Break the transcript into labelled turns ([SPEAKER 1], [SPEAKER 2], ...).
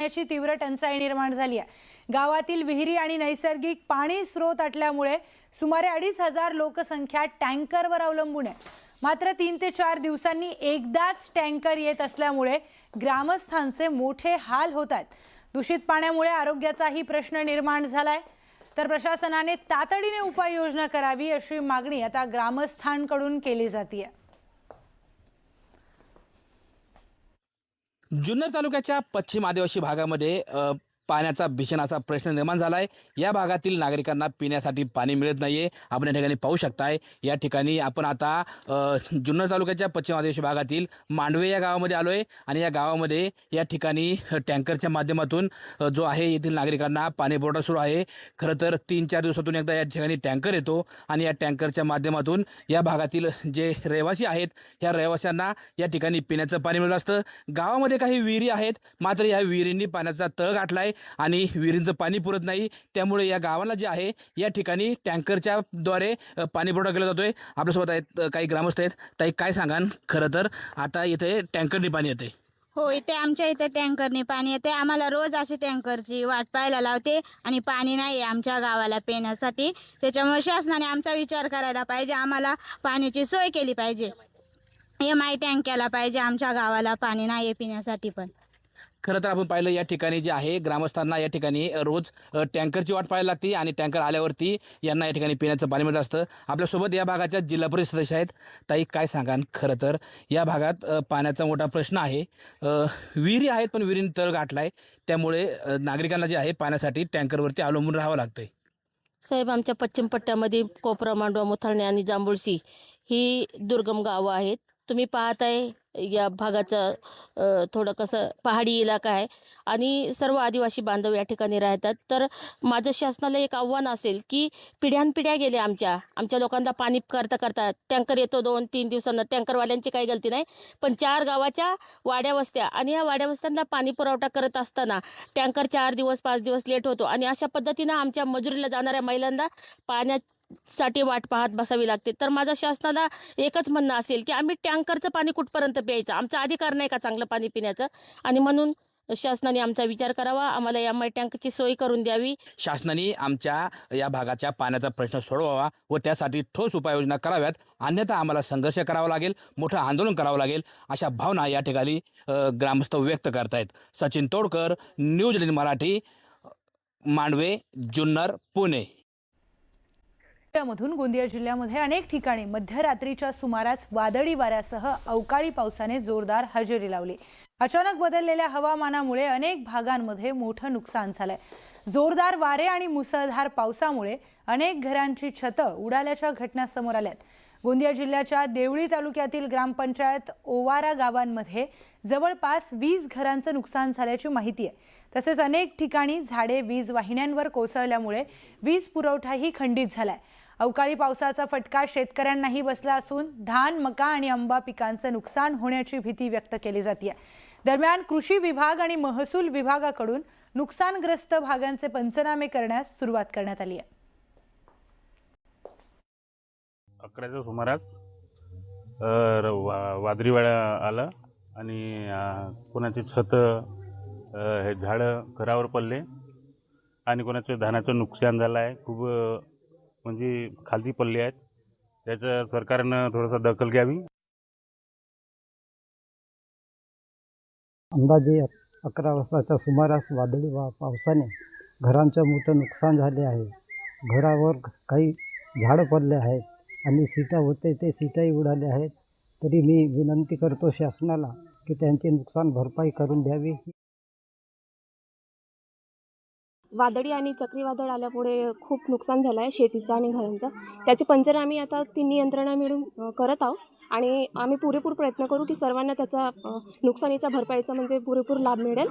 [SPEAKER 1] पाण्याची तीव्र टंचाई निर्माण झाली आहे। गावातील विहिरी आणि नैसर्गिक पाणी स्रोत आटल्यामुळे सुमारे 2,500 लोकसंख्या टँकरवर अवलंबून आहे। मात्र 3 ते 4 दिवसांनी एकदाच टँकर येत असल्यामुळे ग्रामस्थांचे मोठे हाल होत आहेत। दूषित पाण्यामुळे आरोग्याचाही प्रश्न निर्माण झालाय। तर प्रशासनाने तातडीने उपाययोजना करावी अशी मागणी आता ग्रामस्थांकडून केली जाते।
[SPEAKER 2] जुन्नर तालुक्याच्या पश्चिम आदिवासी भागामध्ये पाण्याचा भीषण असा प्रश्न निर्माण झाला आहे। या भागातील नागरिकांना पिण्यासाठी पाणी मिळत नाही आहे। आपण या ठिकाणी पाहू शकताय। या ठिकाणी आपण आता जुन्नर तालुक्याच्या पश्चिम आदिवासी भागातील मांडवे या गावामध्ये आलो आहे आणि या गावामध्ये या ठिकाणी टँकरच्या माध्यमातून जो आहे येथील नागरिकांना पाणी पुरवठा सुरू आहे। खरं तर 3-4 दिवसातून एकदा या ठिकाणी टँकर येतो आणि या टँकरच्या माध्यमातून या भागातील जे रहिवासी आहेत या रहिवाशांना या ठिकाणी पिण्याचं पाणी मिळत असतं। गावामध्ये काही विहिरी आहेत, मात्र या विहिरींनी पाण्याचा तळ गाठला आहे आणि विहिरींचं पाणी पुरत नाही। त्यामुळे या गावाला जे आहे या ठिकाणी टँकरच्या द्वारे पाणी पुरवठा केला जातोय। आपल्यासोबत आहेत काही ग्रामस्थ आहेत। ताई, काय सांगाल, खरं तर आता इथे टँकरनी पाणी येते?
[SPEAKER 3] हो, इथे आमच्या इथे टँकरने पाणी येते। आम्हाला रोज अशी टँकरची वाट पाहायला लावते आणि पाणी नाही आहे आमच्या गावाला पिण्यासाठी। त्याच्यामुळे शासनाने आमचा विचार करायला पाहिजे, आम्हाला पाण्याची सोय केली पाहिजे। MI टँक केला पाहिजे आमच्या गावाला, पाणी नाही आहे पिण्यासाठी पण।
[SPEAKER 2] खरं तर आपण पाहिलं या ठिकाणी जे आहे ग्रामस्थांना या ठिकाणी रोज टँकरची वाट पाहायला लागते आणि टँकर आल्यावरती यांना या ठिकाणी पिण्याचं पाणी मिळत असतं। आपल्यासोबत या भागाच्या जिल्हा परिषद सदस्य आहेत। ताई, काय सांगाल, खरं तर या भागात पाण्याचा मोठा प्रश्न आहे। विहिरी आहेत पण विहिरीने तळ गाठला आहे, त्यामुळे नागरिकांना जे आहे पाण्यासाठी टँकरवरती अवलंबून राहावं लागतंय।
[SPEAKER 4] साहेब, आमच्या पश्चिम पट्ट्यामध्ये कोपरा, मांडवा, मुथाळणे आणि जांभुळशी ही दुर्गम गावं आहेत। तुम्ही पाहताय या भागाचं थोडं कसं पहाडी इलाका आहे आणि सर्व आदिवासी बांधव या ठिकाणी राहतात। तर माझं शासनाला एक आव्हान असेल की पिढ्यानपिढ्या गेल्या आमच्या लोकांना पाणी करता टँकर येतो 2-3 दिवसांना। टँकरवाल्यांची काही गलती नाही, पण 4 गावाच्या वाड्या वस्त्या आणि या वाड्या वस्त्यांना पाणी पुरवठा करत असताना टँकर 4 दिवस 5 दिवस लेट होतो आणि अशा पद्धतीनं आमच्या मजुरीला जाणाऱ्या महिलांना पाण्यासाठी वाट पाहत बसावी लागते। तर माझं शासनाला एकच म्हणणं असेल की आम्ही टँकरचं पाणी कुठपर्यंत प्यायचं, आमचा अधिकार नाही का चांगलं पाणी पिण्याचं? आणि म्हणून शासनाने आमचा विचार करावा, आम्हाला MI टँकची सोय करून द्यावी।
[SPEAKER 2] शासनाने आमच्या या भागाच्या पाण्याचा प्रश्न सोडवावा व त्यासाठी ठोस उपाययोजना कराव्यात, अन्यथा आम्हाला संघर्ष करावा लागेल, मोठं आंदोलन करावं लागेल, अशा भावना या ठिकाणी ग्रामस्थ व्यक्त करतायत। सचिन तोडकर, न्यूज 18 मराठी, मांडवे, जुन्नर, पुणे।
[SPEAKER 1] मधून गोंदिया जिल्ह्यामध्ये अनेक ठिकाणी मध्यरात्रीच्या सुमारास वादळी वाऱ्यासह अवकाळी पावसाने जोरदार हजेरी लावली। अचानक बदललेल्या हवामानामुळे अनेक भागांमध्ये मोठं नुकसान झालंय। जोरदार वारे आणि मुसळधार पावसामुळे अनेक घरांची छतं उडाल्याच्या घटना समोर आल्यात। गोंदिया जिल्ह्याच्या देवळी तालुक्यातील ग्रामपंचायत ओवारा गावांमध्ये जवळपास 20 घरांचं नुकसान झाल्याची माहिती आहे। तसेच अनेक ठिकाणी झाडे वीज वाहिन्यांवर कोसळल्यामुळे वीज पुरवठाही खंडित झालाय। अवकाळी पावसाचा फटका शेतकऱ्यांनाही बसला असून धान, मका आणि आंबा पिकांचं नुकसान होण्याची भीती व्यक्त केली जाते। दरम्यान कृषी विभाग आणि महसूल विभागाकडून नुकसानग्रस्त भागांचे पंचनामे करण्यास सुरुवात करण्यात आली आहे।
[SPEAKER 5] 11च्या सुमारास वादळी वारा आला आणि कोणाची छत हे झाडं घरावर पडले आणि कोणाचं धानाचं नुकसान झालं आहे। खूप म्हणजे खाली पडले आहेत, त्याचं सरकारनं थोडंसं दखल घ्यावी।
[SPEAKER 6] अंदाजे 11 वाजताच्या सुमारास वादळी पावसाने घरांचं मोठं नुकसान झाले आहे। घरावर काही झाडं पडले आहेत आणि सीटा होते ते सीटाही उडाले आहेत। तरी मी विनंती करतो शासनाला की त्यांचे नुकसान भरपाई करून द्यावी।
[SPEAKER 7] वादळी आणि चक्रीवादळ आल्यामुळे खूप नुकसान झालं आहे शेतीचं आणि घरांचं। त्याचे पंचनामे आम्ही आता 3 यंत्रणा मिळून करत आहोत आणि आम्ही पुरेपूर प्रयत्न करू की सर्वांना त्याचा नुकसानीचा भरपाईचा म्हणजे पुरेपूर लाभ मिळेल।